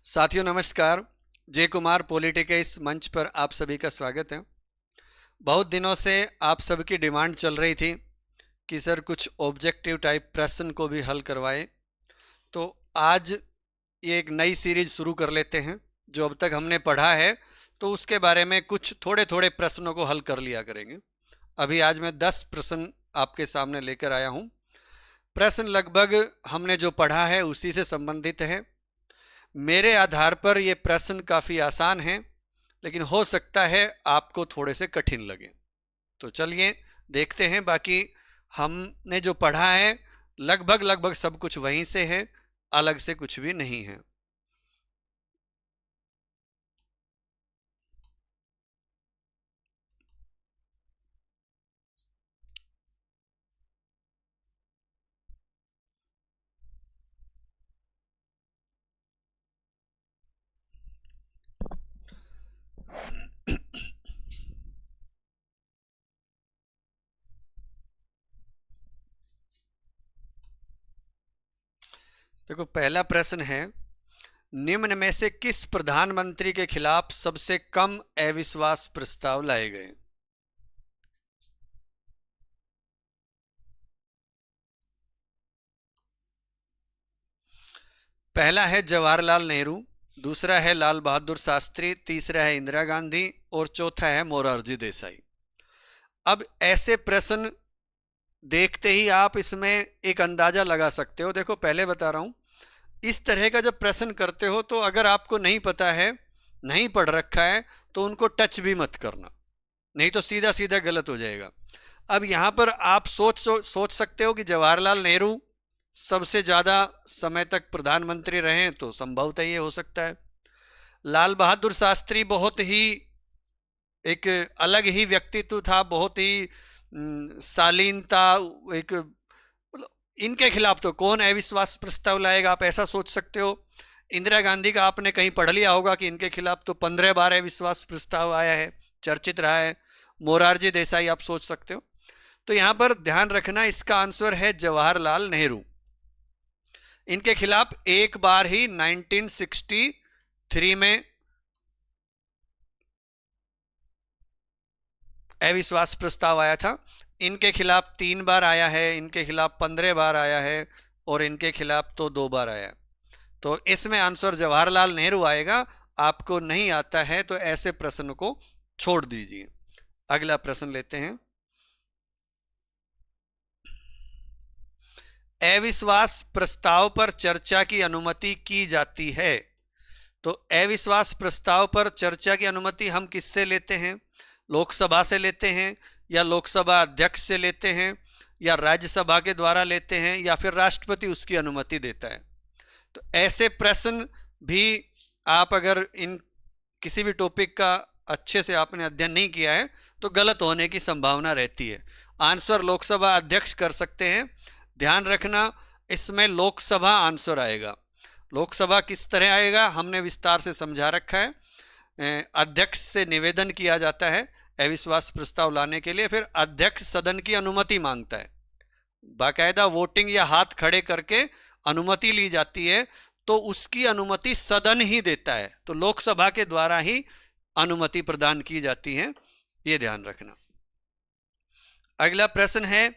साथियों नमस्कार। जय कुमार पॉलिटी के इस मंच पर आप सभी का स्वागत है। बहुत दिनों से आप सबकी डिमांड चल रही थी कि सर कुछ ऑब्जेक्टिव टाइप प्रश्न को भी हल करवाएं। तो आज ये एक नई सीरीज शुरू कर लेते हैं। जो अब तक हमने पढ़ा है तो उसके बारे में कुछ थोड़े थोड़े प्रश्नों को हल कर लिया करेंगे। अभी आज मैं 10 प्रश्न आपके सामने लेकर आया हूँ। प्रश्न लगभग हमने जो पढ़ा है उसी से संबंधित है। मेरे आधार पर ये प्रश्न काफ़ी आसान हैं, लेकिन हो सकता है आपको थोड़े से कठिन लगे। तो चलिए देखते हैं। बाकी हमने जो पढ़ा है लगभग लगभग सब कुछ वहीं से है, अलग से कुछ भी नहीं है। देखो, पहला प्रश्न है, निम्न में से किस प्रधानमंत्री के खिलाफ सबसे कम अविश्वास प्रस्ताव लाए गए? पहला है जवाहरलाल नेहरू, दूसरा है लाल बहादुर शास्त्री, तीसरा है इंदिरा गांधी और चौथा है मोरारजी देसाई। अब ऐसे प्रश्न देखते ही आप इसमें एक अंदाजा लगा सकते हो। देखो, पहले बता रहा हूं, इस तरह का जब प्रश्न करते हो तो अगर आपको नहीं पता है, नहीं पढ़ रखा है, तो उनको टच भी मत करना, नहीं तो सीधा सीधा गलत हो जाएगा। अब यहां पर आप सोच सकते हो कि जवाहरलाल नेहरू सबसे ज्यादा समय तक प्रधानमंत्री रहे, तो संभवतः ये हो सकता है। लाल बहादुर शास्त्री बहुत ही एक अलग ही व्यक्तित्व था, बहुत ही शालीन था। एक मतलब इनके खिलाफ तो कौन अविश्वास प्रस्ताव लाएगा, आप ऐसा सोच सकते हो। इंदिरा गांधी का आपने कहीं पढ़ लिया होगा कि इनके खिलाफ तो 15 बार अविश्वास प्रस्ताव आया है, चर्चित रहा है। मोरारजी देसाई आप सोच सकते हो। तो यहां पर ध्यान रखना, इसका आंसर है जवाहरलाल नेहरू। इनके खिलाफ एक बार ही 1963 में अविश्वास प्रस्ताव आया था। इनके खिलाफ 3 बार आया है, इनके खिलाफ 15 बार आया है और इनके खिलाफ तो 2 बार आया है। तो इसमें आंसर जवाहरलाल नेहरू आएगा। आपको नहीं आता है तो ऐसे प्रश्न को छोड़ दीजिए। अगला प्रश्न लेते हैं। अविश्वास प्रस्ताव पर चर्चा की अनुमति की जाती है। तो अविश्वास प्रस्ताव पर चर्चा की अनुमति हम किससे लेते हैं? लोकसभा से लेते हैं, या लोकसभा अध्यक्ष से लेते हैं, या राज्यसभा के द्वारा लेते हैं, या फिर राष्ट्रपति उसकी अनुमति देता है। तो ऐसे प्रश्न भी आप अगर इन किसी भी टॉपिक का अच्छे से आपने अध्ययन नहीं किया है तो गलत होने की संभावना रहती है। आंसर लोकसभा अध्यक्ष कर सकते हैं। ध्यान रखना, इसमें लोकसभा आंसर आएगा। लोकसभा किस तरह आएगा हमने विस्तार से समझा रखा है। अध्यक्ष से निवेदन किया जाता है अविश्वास प्रस्ताव लाने के लिए, फिर अध्यक्ष सदन की अनुमति मांगता है। बाकायदा वोटिंग या हाथ खड़े करके अनुमति ली जाती है, तो उसकी अनुमति सदन ही देता है। तो लोकसभा के द्वारा ही अनुमति प्रदान की जाती है, ये ध्यान रखना। अगला प्रश्न है,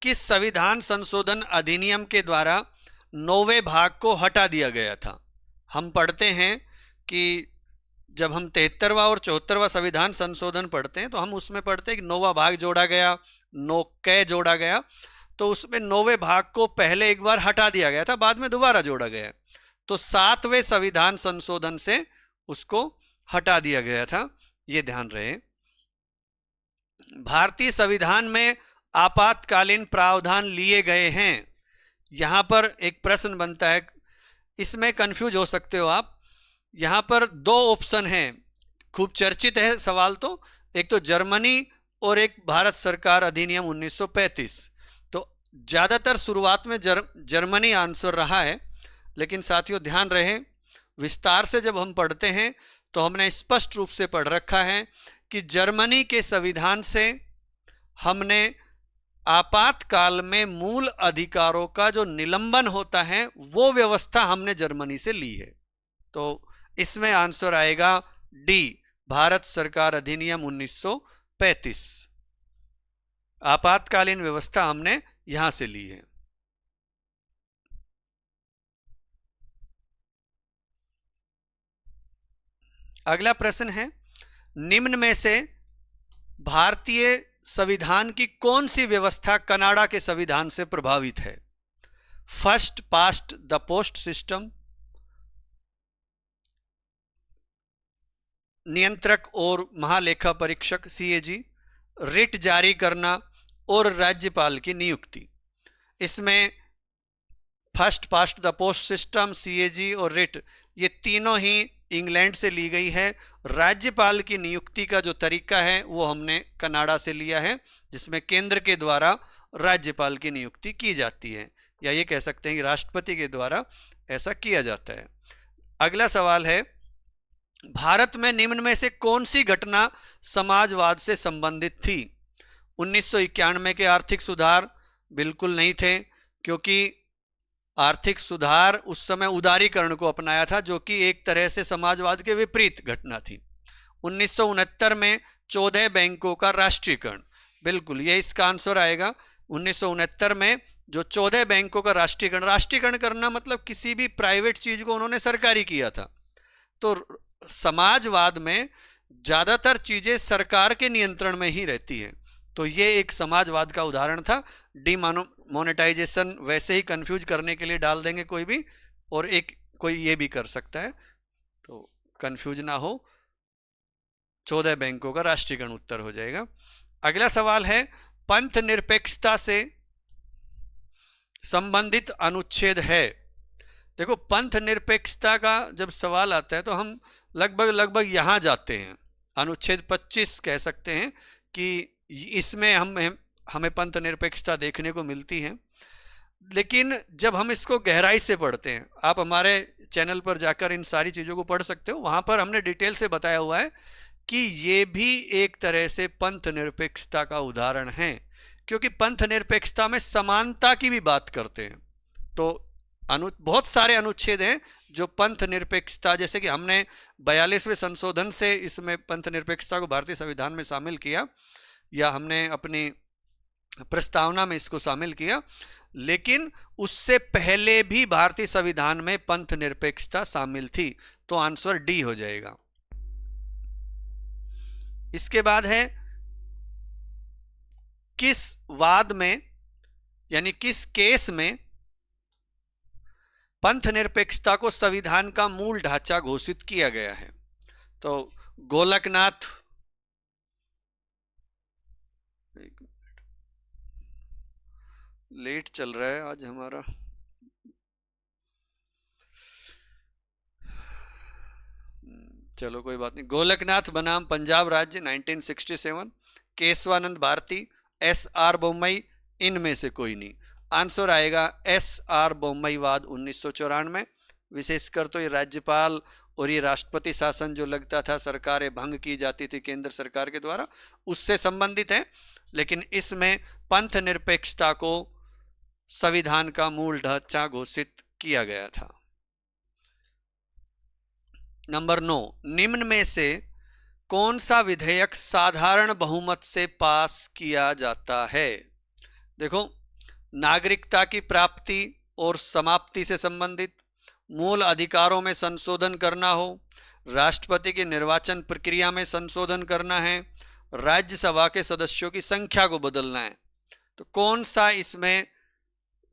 किस संविधान संशोधन अधिनियम के द्वारा 9वें भाग को हटा दिया गया था? हम पढ़ते हैं कि जब हम 73वां और 74वां संविधान संशोधन पढ़ते हैं तो हम उसमें पढ़ते हैं कि 9वां भाग जोड़ा गया, 9 क जोड़ा गया। तो उसमें 9वें भाग को पहले एक बार हटा दिया गया था, बाद में दोबारा जोड़ा गया। तो 7वें संविधान संशोधन से उसको हटा दिया गया था, ये ध्यान रहे। भारतीय संविधान में आपातकालीन प्रावधान लिए गए हैं। यहां पर एक प्रश्न बनता है, इसमें कंफ्यूज हो सकते हो आप। यहां पर 2 ऑप्शन हैं, खूब चर्चित है सवाल। तो एक तो जर्मनी और एक भारत सरकार अधिनियम 1935। तो ज़्यादातर शुरुआत में जर्मनी आंसर रहा है, लेकिन साथियों ध्यान रहे, विस्तार से जब हम पढ़ते हैं तो हमने स्पष्ट रूप से पढ़ रखा है कि जर्मनी के संविधान से हमने आपातकाल में मूल अधिकारों का जो निलंबन होता है वो व्यवस्था हमने जर्मनी से ली है। तो इसमें आंसर आएगा डी, भारत सरकार अधिनियम 1935। आपातकालीन व्यवस्था हमने यहां से ली है। अगला प्रश्न है, निम्न में से भारतीय संविधान की कौन सी व्यवस्था कनाडा के संविधान से प्रभावित है? First past the post system, नियंत्रक और महालेखा परीक्षक सीएजी, रिट जारी करना और राज्यपाल की नियुक्ति। इसमें first past the post system, CAG और रिट, ये तीनों ही इंग्लैंड से ली गई है। राज्यपाल की नियुक्ति का जो तरीका है वो हमने कनाडा से लिया है, जिसमें केंद्र के द्वारा राज्यपाल की नियुक्ति की जाती है, या ये कह सकते हैं कि राष्ट्रपति के द्वारा ऐसा किया जाता है। अगला सवाल है, भारत में निम्न में से कौन सी घटना समाजवाद से संबंधित थी? 1991 के आर्थिक सुधार बिल्कुल नहीं थे, क्योंकि आर्थिक सुधार उस समय उदारीकरण को अपनाया था, जो कि एक तरह से समाजवाद के विपरीत घटना थी। 1969 में 14 बैंकों का राष्ट्रीयकरण, बिल्कुल ये इसका आंसर आएगा। 1969 में जो 14 बैंकों का राष्ट्रीयकरण करना मतलब किसी भी प्राइवेट चीज को उन्होंने सरकारी किया था। तो समाजवाद में ज्यादातर चीजें सरकार के नियंत्रण में ही रहती हैं, तो ये एक समाजवाद का उदाहरण था। डिमोनेटाइजेशन वैसे ही कंफ्यूज करने के लिए डाल देंगे कोई भी, और एक कोई ये भी कर सकता है, तो कंफ्यूज ना हो, 14 बैंकों का राष्ट्रीयकरण उत्तर हो जाएगा। अगला सवाल है, पंथ निरपेक्षता से संबंधित अनुच्छेद है। देखो, पंथ निरपेक्षता का जब सवाल आता है तो हम लगभग यहां जाते हैं, अनुच्छेद 25 कह सकते हैं कि इसमें हमें पंथ निरपेक्षता देखने को मिलती है। लेकिन जब हम इसको गहराई से पढ़ते हैं, आप हमारे चैनल पर जाकर इन सारी चीज़ों को पढ़ सकते हो, वहाँ पर हमने डिटेल से बताया हुआ है कि ये भी एक तरह से पंथ निरपेक्षता का उदाहरण है, क्योंकि पंथ निरपेक्षता में समानता की भी बात करते हैं। तो बहुत सारे अनुच्छेद हैं जो पंथ निरपेक्षता, जैसे कि हमने 42वें संशोधन से इसमें पंथ निरपेक्षता को भारतीय संविधान में शामिल किया, या हमने अपनी प्रस्तावना में इसको शामिल किया, लेकिन उससे पहले भी भारतीय संविधान में पंथ निरपेक्षता शामिल थी, तो आंसर डी हो जाएगा। इसके बाद है, किस वाद में यानी किस केस में पंथ निरपेक्षता को संविधान का मूल ढांचा घोषित किया गया है? तो गोलकनाथ, लेट चल रहा है आज हमारा, चलो कोई बात नहीं। गोलकनाथ बनाम पंजाब राज्य 1967, केशवानंद भारती, एस.आर. बोम्मई, इनमें से कोई नहीं। आंसर आएगा एस.आर. बोम्मई वाद 1994। विशेषकर तो ये राज्यपाल और ये राष्ट्रपति शासन जो लगता था, सरकारें भंग की जाती थी केंद्र सरकार के द्वारा, उससे संबंधित है। लेकिन इसमें पंथ निरपेक्षता को संविधान का मूल ढांचा घोषित किया गया था। नंबर 9, निम्न में से कौन सा विधेयक साधारण बहुमत से पास किया जाता है? देखो, नागरिकता की प्राप्ति और समाप्ति से संबंधित, मूल अधिकारों में संशोधन करना हो, राष्ट्रपति की निर्वाचन प्रक्रिया में संशोधन करना है, राज्यसभा के सदस्यों की संख्या को बदलना है, तो कौन सा इसमें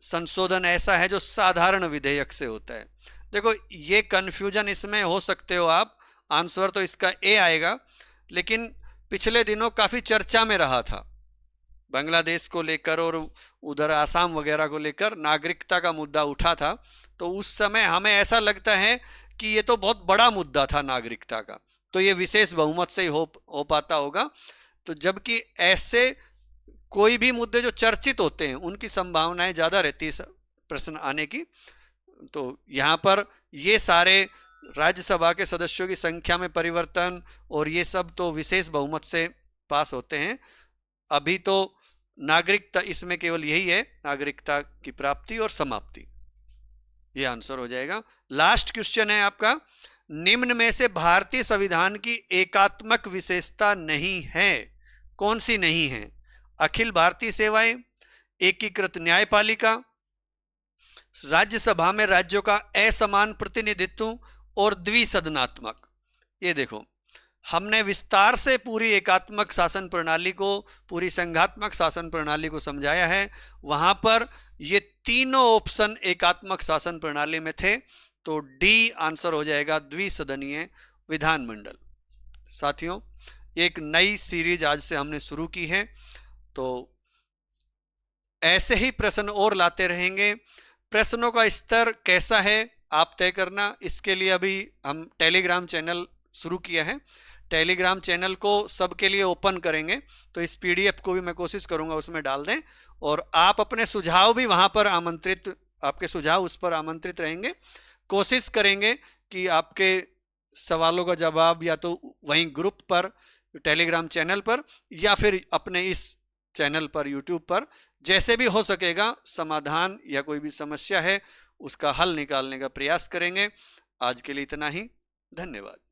संशोधन ऐसा है जो साधारण विधेयक से होता है? देखो, ये कन्फ्यूजन इसमें हो सकते हो आप, आंसर तो इसका ए आएगा। लेकिन पिछले दिनों काफ़ी चर्चा में रहा था, बांग्लादेश को लेकर और उधर आसाम वगैरह को लेकर नागरिकता का मुद्दा उठा था, तो उस समय हमें ऐसा लगता है कि ये तो बहुत बड़ा मुद्दा था नागरिकता का, तो ये विशेष बहुमत से ही हो पाता होगा। तो जबकि ऐसे कोई भी मुद्दे जो चर्चित होते हैं उनकी संभावनाएं ज़्यादा रहती है प्रश्न आने की, तो यहाँ पर ये सारे राज्यसभा के सदस्यों की संख्या में परिवर्तन और ये सब तो विशेष बहुमत से पास होते हैं। अभी तो नागरिकता, इसमें केवल यही है, नागरिकता की प्राप्ति और समाप्ति, ये आंसर हो जाएगा। लास्ट क्वेश्चन है आपका, निम्न में से भारतीय संविधान की एकात्मक विशेषता नहीं है। कौन सी नहीं है? अखिल भारतीय सेवाएं, एकीकृत न्यायपालिका, राज्यसभा में राज्यों का असमान प्रतिनिधित्व और द्विसदनात्मक। ये देखो, हमने विस्तार से पूरी एकात्मक शासन प्रणाली को, पूरी संघात्मक शासन प्रणाली को समझाया है। वहां पर ये तीनों ऑप्शन एकात्मक शासन प्रणाली में थे, तो डी आंसर हो जाएगा, द्विसदनीय विधानमंडल। साथियों, एक नई सीरीज आज से हमने शुरू की है, तो ऐसे ही प्रश्न और लाते रहेंगे। प्रश्नों का स्तर कैसा है आप तय करना। इसके लिए अभी हम टेलीग्राम चैनल शुरू किया है, टेलीग्राम चैनल को सबके लिए ओपन करेंगे, तो इस पीडीएफ को भी मैं कोशिश करूंगा उसमें डाल दें, और आप अपने सुझाव भी वहां पर आमंत्रित, आपके सुझाव उस पर आमंत्रित रहेंगे। कोशिश करेंगे कि आपके सवालों का जवाब या तो वहीं ग्रुप पर, टेलीग्राम चैनल पर, या फिर अपने इस चैनल पर, यूट्यूब पर, जैसे भी हो सकेगा समाधान या कोई भी समस्या है उसका हल निकालने का प्रयास करेंगे। आज के लिए इतना ही, धन्यवाद।